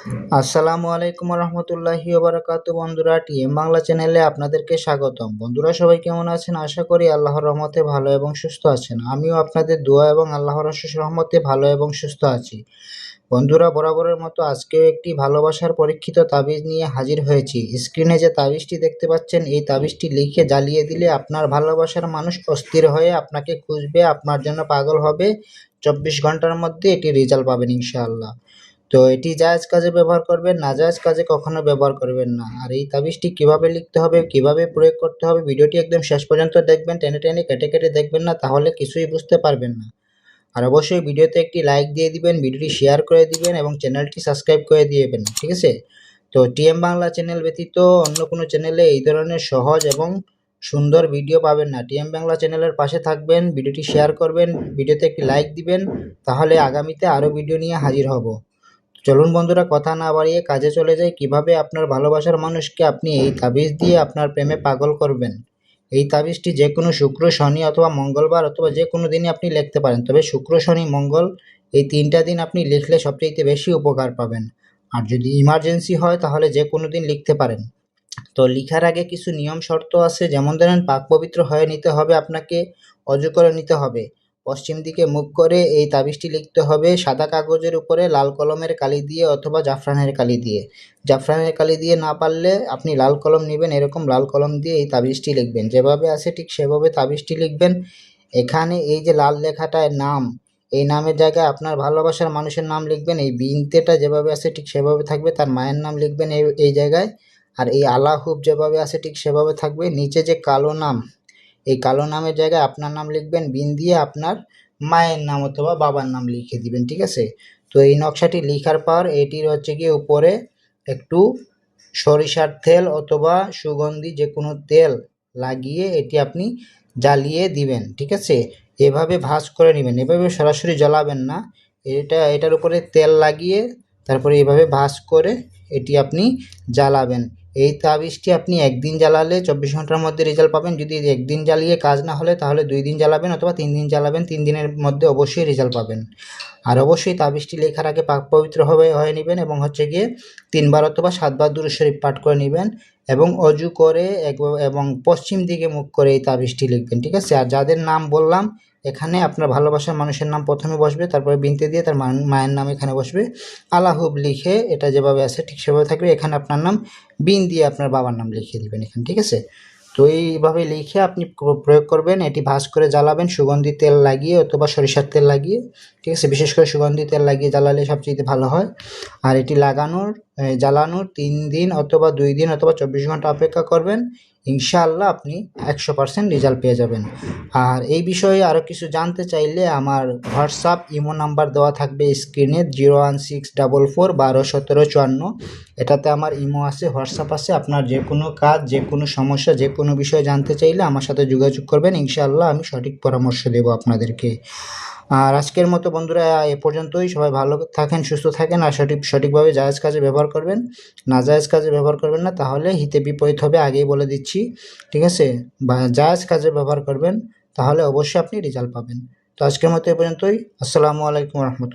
আসসালামু আলাইকুম রহমতুল্লাহি ওবারাকাতু। বন্ধুরা, টিএম বাংলা চ্যানেলে আপনাদেরকে স্বাগতম। বন্ধুরা, সবাই কেমন আছেন? আশা করি আল্লাহর রহমতে ভালো এবং সুস্থ আছেন। আমিও আপনাদের দোয়া এবং আল্লাহর অশেষ রহমতে ভালো এবং সুস্থ আছি। বন্ধুরা, বরাবরের মতো আজকেও একটি ভালোবাসার পরীক্ষিত তাবিজ নিয়ে হাজির হয়েছি। স্ক্রিনে যে তাবিজটি দেখতে পাচ্ছেন, এই তাবিজটি লিখে জ্বালিয়ে দিলে আপনার ভালোবাসার মানুষ অস্থির হয়ে আপনাকে খুঁজবে, আপনার জন্য পাগল হবে। 24 ঘন্টার মধ্যে এটি রেজাল্ট পাবেন ইনশাআল্লাহ। তো এটি জায়েজ কাজে ব্যবহার করবেন, নাজায়েজ কাজে কখনো ব্যবহার করবেন না। আর এই তাবিজটি কিভাবে লিখতে হবে, কিভাবে প্রয়োগ করতে হবে, ভিডিওটি একদম শেষ পর্যন্ত দেখবেন। টেনে টেনে কেটে কেটে দেখবেন না, তাহলে কিছুই বুঝতে পারবেন না। আর অবশ্যই ভিডিওতে একটি লাইক দিয়ে দিবেন, ভিডিওটি শেয়ার করে দিবেন এবং চ্যানেলটি সাবস্ক্রাইব করে দিবেন, ঠিক আছে? তো টিএম বাংলা চ্যানেল ব্যতীত অন্য কোনো চ্যানেলে এই ধরনের সহজ এবং সুন্দর ভিডিও পাবেন না। টিএম বাংলা চ্যানেলের পাশে থাকবেন, ভিডিওটি শেয়ার করবেন, ভিডিওতে একটি লাইক দিবেন, তাহলে আগামীতে আরও ভিডিও নিয়ে হাজির হব। চলুন বন্ধুরা, কথা না বাড়িয়ে কাজে চলে যাই। কিভাবে আপনার ভালোবাসার মানুষকে আপনি এই তাবিজ দিয়ে আপনার প্রেমে পাগল করবেন। এই তাবিজটি যে কোনো শুক্র, শনি অথবা মঙ্গলবার অথবা যে কোনো দিনে আপনি লিখতে পারেন। তবে শুক্র, শনি, মঙ্গল এই 3টা দিন আপনি লিখলে সবচেয়ে বেশি উপকার পাবেন। আর যদি ইমার্জেন্সি হয় তাহলে যে কোনো দিন লিখতে পারেন। তো লিখার আগে কিছু নিয়ম শর্ত আছে, যেমন ধরেন পাক পবিত্র হয়ে নিতে হবে, আপনাকে অজু করে নিতে হবে, পশ্চিম দিকে মুখ করে এই তাবিজটি লিখতে হবে সাদা কাগজের উপরে লাল কলমের কালি দিয়ে অথবা জাফরানের কালি দিয়ে। জাফরানের কালি দিয়ে না পারলে আপনি লাল কলম নেবেন, এরকম লাল কলম দিয়ে এই তাবিজটি লিখবেন। যেভাবে আছে ঠিক সেভাবে তাবিজটি লিখবেন। এখানে এই যে লাল লেখাটায় নাম, এই নামের জায়গায় আপনার ভালোবাসার মানুষের নাম লিখবেন। এই বিনতেটা যেভাবে আছে ঠিক সেভাবে থাকবে, তার মায়ের নাম লিখবেন এই জায়গায়। আর এই আলাহুব যেভাবে আছে ঠিক সেভাবে থাকবে। নিচে যে কালো নাম, এই কালো নামের জায়গায় আপনার নাম লিখবেন, বিন দিয়ে আপনার মায়ের নাম অথবা বাবার নাম লিখে দিবেন, ঠিক আছে? তো এই নকশাটি লিখার পর এটির হচ্ছে গিয়ে উপরে একটু সরিষার তেল অথবা সুগন্ধি যে কোনো তেল লাগিয়ে এটি আপনি জ্বালিয়ে দিবেন, ঠিক আছে? এভাবে ভাঁজ করে নেবেন, এভাবে সরাসরি জ্বালাবেন না। এটার উপরে তেল লাগিয়ে তারপরে এভাবে ভাঁজ করে এটি আপনি জ্বালাবেন। এই তাবিজটি আপনি একদিন জ্বালালে 24 ঘন্টার মধ্যে রেজাল্ট পাবেন। যদি একদিন জ্বালিয়ে কাজ না হলে তাহলে 2 দিন জ্বালাবেন অথবা 3 দিন জ্বালাবেন। 3 দিনের মধ্যে অবশ্যই রেজাল্ট পাবেন। আর অবশ্যই তাবিজটি লেখার আগে পাক পবিত্র হয়ে নেবেন এবং হচ্ছে গিয়ে 3 বার অথবা 7 বার দুরূদ শরীফ পাঠ করে নেবেন এবং অজু করে এবং পশ্চিম দিকে মুখ করে এই তাবিজটি লিখবেন, ঠিক আছে? আর যাদের নাম বললাম, এখানে আপনার ভালোবাসার মানুষের নাম প্রথমে বসবে, তারপরে বিনতে দিয়ে তার মায়ের নাম এখানে বসবে। আলাহুব লিখে এটা যেভাবে আছে ঠিক সেভাবে থাকবে। এখানে আপনার নাম, বিন দিয়ে আপনার বাবার নাম লিখে দিবেন এখানে, ঠিক আছে? তো এইভাবে লিখে আপনি প্রয়োগ করবেন। এটি ভাঁজ করে জ্বালাবেন সুগন্ধি তেল লাগিয়ে অথবা সরিষার তেল লাগিয়ে, ঠিক আছে? বিশেষ করে সুগন্ধি তেল লাগিয়ে জ্বালালে সবচেয়ে ভালো হয়। আর এটি জ্বালানোর 3 দিন অথবা 2 দিন অথবা 24 ঘন্টা অপেক্ষা করবেন। ইনশাআল্লাহ আপনি 100% রেজাল্ট পেয়ে যাবেন। আর এই বিষয়ে আরও কিছু জানতে চাইলে আমার হোয়াটসঅ্যাপ, ইমো নাম্বার দেওয়া থাকবে স্ক্রিনে, 01644121754। এটাতে আমার ইমো আছে, হোয়াটসঅ্যাপ আছে। আপনার যে কোনো কাজ, যে কোনো সমস্যা, যে কোনো বিষয় জানতে চাইলে আমার সাথে যোগাযোগ করবেন। ইনশাআল্লাহ আমি সঠিক পরামর্শ দেব আপনাদেরকে। আর আজকের মতো বন্ধুরা এ পর্যন্তই। সবাই ভালো থাকেন, সুস্থ থাকেন আর সঠিকভাবে জায়েজ কাজে ব্যবহার করবেন, নাজায়েজ কাজে ব্যবহার করবেন না, তাহলে হিতে বিপরীত হবে, আগেই বলে দিচ্ছি, ঠিক আছে? বা জায়েজ কাজে ব্যবহার করবেন, তাহলে অবশ্যই আপনি রেজাল্ট পাবেন। তো আজকের মতো এ পর্যন্তই। আসসালামু আলাইকুম রহমতুল্লাহ।